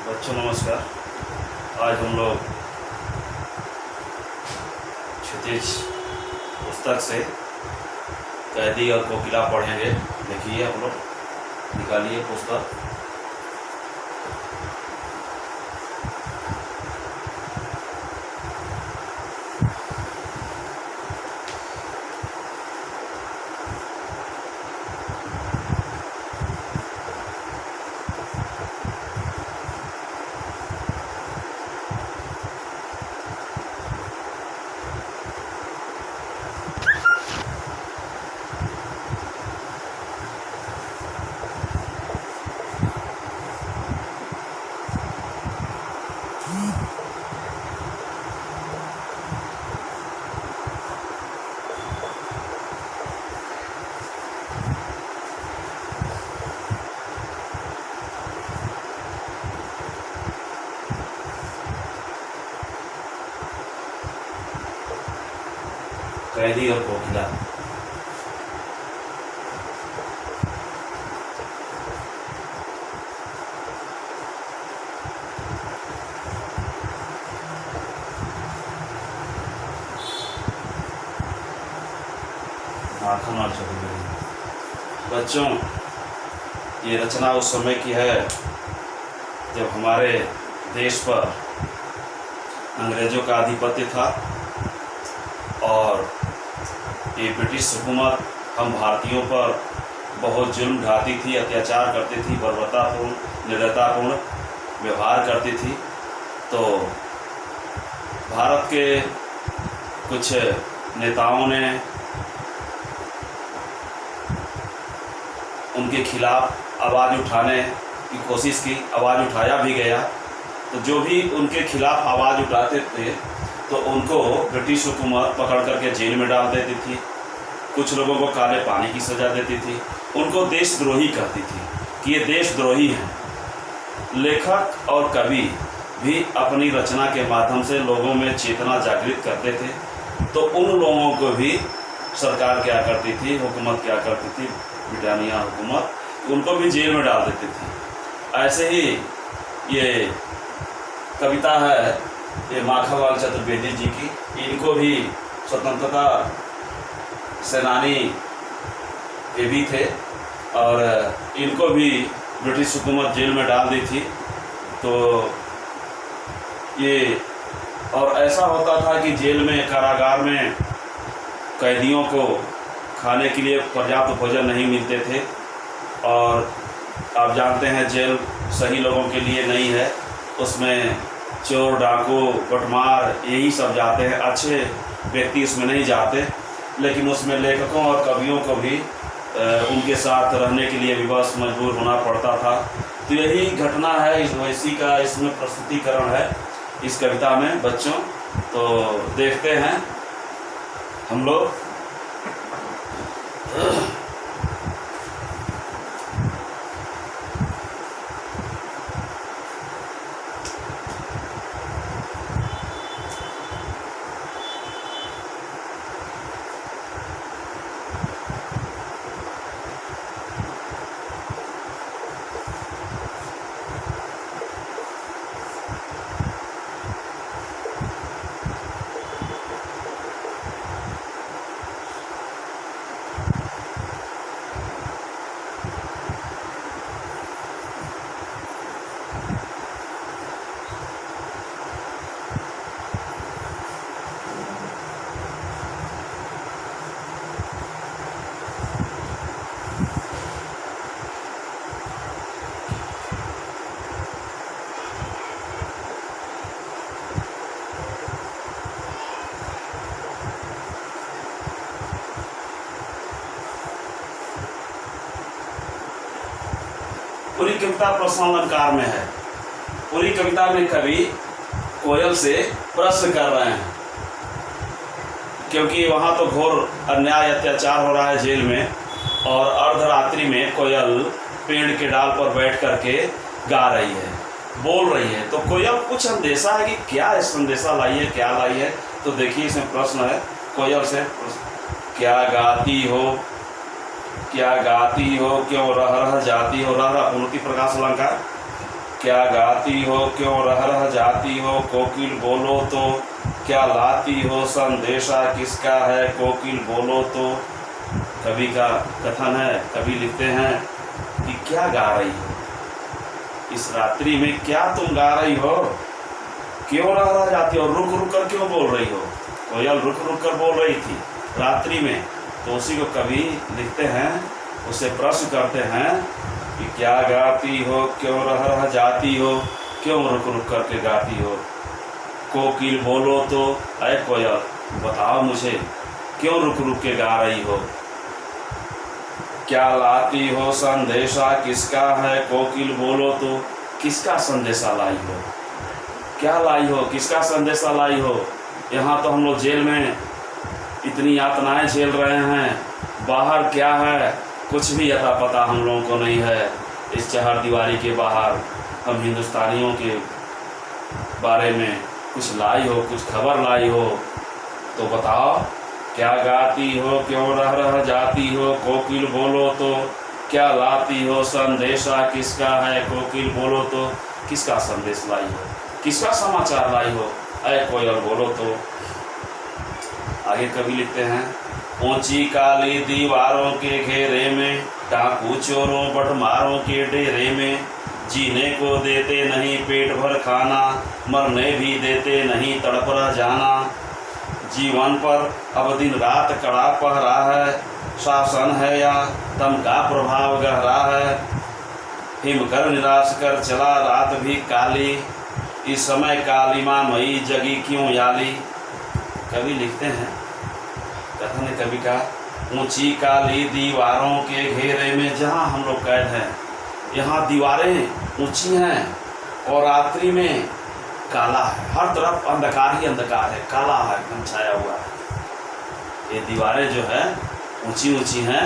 बच्चों नमस्कार। आज हम लोग क्षितिज पुस्तक से कैदी और कोकिला पढ़ेंगे। देखिए आप लोग निकालिए पुस्तक। कैदी और कोकिला। बच्चों, ये रचना उस समय की है जब हमारे देश पर अंग्रेज़ों का आधिपत्य था और ये ब्रिटिश हुकूमत हम भारतीयों पर बहुत जुल्म ढाती थी, अत्याचार करती थी, बर्बरतापूर्ण निर्दयतापूर्ण व्यवहार करती थी। तो भारत के कुछ नेताओं ने उनके खिलाफ आवाज़ उठाने की कोशिश की, आवाज़ उठाया भी गया। तो जो भी उनके खिलाफ आवाज़ उठाते थे तो उनको ब्रिटिश हुकूमत पकड़ करके जेल में डाल देती थी। कुछ लोगों को काले पानी की सज़ा देती थी। उनको देशद्रोही कहती थी कि ये देशद्रोही हैं। लेखक और कवि भी अपनी रचना के माध्यम से लोगों में चेतना जागृत करते थे। तो उन लोगों को भी सरकार क्या करती थी, हुकूमत क्या करती थी, ब्रिटानिया हुकूमत, उनको भी जेल में डाल देती थी। ऐसे ही ये कविता है ये माखनलाल चतुर्वेदी जी की। इनको भी स्वतंत्रता सेनानी ये भी थे और इनको भी ब्रिटिश हुकूमत जेल में डाल दी थी। तो ये और ऐसा होता था कि जेल में, कारागार में कैदियों को खाने के लिए पर्याप्त भोजन नहीं मिलते थे। और आप जानते हैं जेल सही लोगों के लिए नहीं है, उसमें चोर, डाकू, बटमार यही सब जाते हैं, अच्छे व्यक्ति उसमें नहीं जाते। लेकिन उसमें लेखकों और कवियों को भी उनके साथ रहने के लिए विवश मजबूर होना पड़ता था। तो यही घटना है, इस वैसी का इसमें प्रस्तुतिकरण है इस कविता में बच्चों। तो देखते हैं हम लोग। पूरी कविता प्रश्न अलंकार में है। पूरी कविता में कवि कोयल से प्रश्न कर रहे हैं, क्योंकि वहाँ तो घोर अन्याय अत्याचार हो रहा है जेल में। और अर्धरात्रि में कोयल पेड़ के डाल पर बैठ करके गा रही है, बोल रही है। तो कोयल कुछ अंदेशा है कि क्या संदेशा लाई है, क्या लाई है। तो देखिए इसमें प्रश्न है कोयल से, क्या गाती हो, क्या गाती हो, क्यों रह रह जाती हो। रह रह पूर्ति प्रकाश अलंकार। क्या गाती हो, क्यों रह रह जाती हो, कोकिल बोलो तो क्या लाती हो, संदेशा किसका है, कोकिल बोलो तो। कवि का कथन है, कवि लिखते हैं कि क्या गा रही हो, इस रात्रि में क्या तुम गा रही हो, क्यों रह रह जाती हो, रुक रुक कर क्यों बोल रही हो। कोयल रुक रुक कर बोल रही थी रात्रि में, तो उसी को कवि लिखते हैं, उसे प्रश्न करते हैं कि क्या गाती हो, क्यों रह रह जाती हो, क्यों रुक रुक करके गाती हो। कोकिल बोलो तो, ऐ कोयल बताओ मुझे, क्यों रुक रुक के गा रही हो। क्या लाती हो, संदेशा किसका है, कोकिल बोलो तो किसका संदेशा लाई हो। क्या लाई हो, किसका संदेशा लाई हो। यहाँ तो हम लोग जेल में इतनी यातनाएं झेल रहे हैं, बाहर क्या है कुछ भी अता पता हम लोगों को नहीं है। इस चहार दीवारी के बाहर हम हिंदुस्तानियों के बारे में कुछ लाई हो, कुछ खबर लाई हो तो बताओ। क्या गाती हो, क्यों रह रह जाती हो, कोकिल बोलो तो क्या लाती हो, संदेशा किसका है, कोकिल बोलो तो किसका संदेश लाई हो, किसका समाचार लाई हो, ऐ कोयल बोलो तो। आगे कवि लिखते हैं, ऊंची काली दीवारों के घेरे में, डाकू चोरों बटमारों के डेरे में, जीने को देते नहीं पेट भर खाना, मरने भी देते नहीं तड़प रह जाना। जीवन पर अब दिन रात कड़ा पहरा है, शासन है या दम का प्रभाव गहरा है। हिम कर निराश कर चला रात भी काली, इस समय काली माँ मई जगी क्यों याली। कवि लिखते हैं, कथन है कवि का, ऊंची काली दीवारों के घेरे में, जहाँ हम लोग कैद हैं यहाँ दीवारें ऊंची हैं और रात्रि में काला है, हर तरफ अंधकार ही अंधकार है, काला है, एकदम छाया हुआ है। ये दीवारें जो है ऊंची ऊंची हैं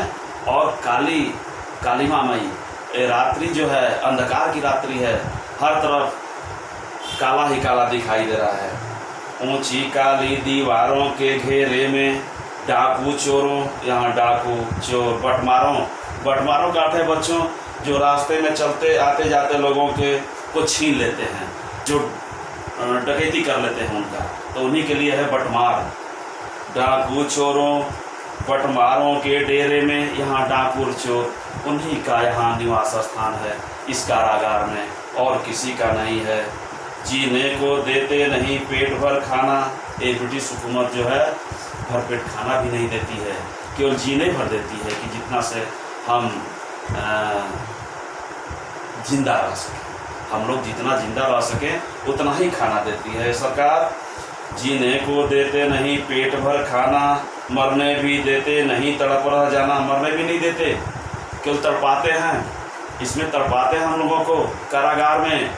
और काली माँ मई, ये रात्रि जो है अंधकार की रात्रि है, हर तरफ काला ही काला दिखाई दे रहा है। ऊंची काली दीवारों के घेरे में, डाकू चोरों, यहाँ डाकू चोर बटमारों का अर्थ है बच्चों जो रास्ते में चलते आते जाते लोगों के को छीन लेते हैं, जो डकैती कर लेते हैं उनका, तो उन्हीं के लिए है बटमार। डाकू चोरों बटमारों के डेरे में, यहाँ डाकू चोर उन्हीं का यहाँ निवास स्थान है इस कारागार में, और किसी का नहीं है। जीने को देते नहीं पेट भर खाना, ये ब्रिटिश हुकूमत जो है भरपेट खाना भी नहीं देती है, केवल जीने भर देती है कि जितना से हम जिंदा रह सकें, हम लोग जितना जिंदा रह सकें उतना ही खाना देती है सरकार। जीने को देते नहीं पेट भर खाना, मरने भी देते नहीं तड़प रह जाना, मरने भी नहीं देते, केवल तड़पाते हैं, इसमें तड़पाते हैं हम लोगों को। कारागार में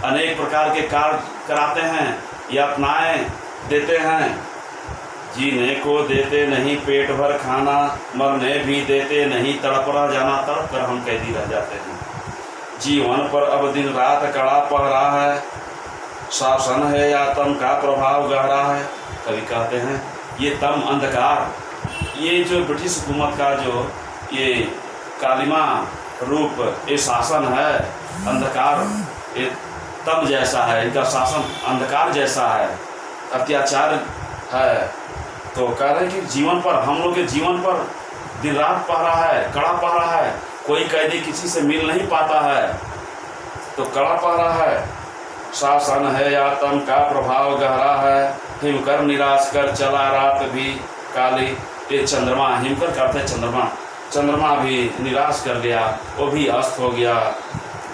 अनेक प्रकार के कार्य कराते हैं, यातनाएं देते हैं। जीने को देते नहीं पेट भर खाना, मरने भी देते नहीं तड़प रह जाना, तड़प कर हम कैदी रह जाते हैं। जीवन पर अब दिन रात कड़ा पहरा है, शासन है या तम का प्रभाव गहरा है। कवि कहते हैं ये तम अंधकार, ये जो ब्रिटिश हुकूमत का जो ये कालिमा रूप ये शासन है, अंधकार ये तम जैसा है, इनका शासन अंधकार जैसा है, अत्याचार है। तो कह रहे हैं कि जीवन पर, हम लोग के जीवन पर दिन रात पहरा है, कड़ा पहरा है, कोई कैदी किसी से मिल नहीं पाता है तो कड़ा पहरा है। शासन है या तम का प्रभाव गहरा है, हिमकर निराश कर चला रात भी काली। ये चंद्रमा, हिमकर करते चंद्रमा भी निराश कर गया, वो भी अस्त हो गया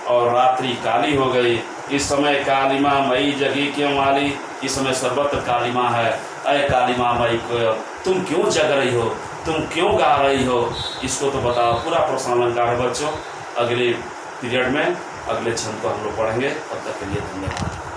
और रात्रि काली हो गई। इस समय काली माँ मई जगी क्यों वाली, इस समय सर्वत्र काली माँ है। अय काली माँ मई को तुम क्यों जग रही हो, तुम क्यों गा रही हो, इसको तो बताओ। पूरा प्रश्न अलंकार है बच्चों, अगले पीरियड में अगले छंद को हम लोग पढ़ेंगे। तब तक के लिए धन्यवाद।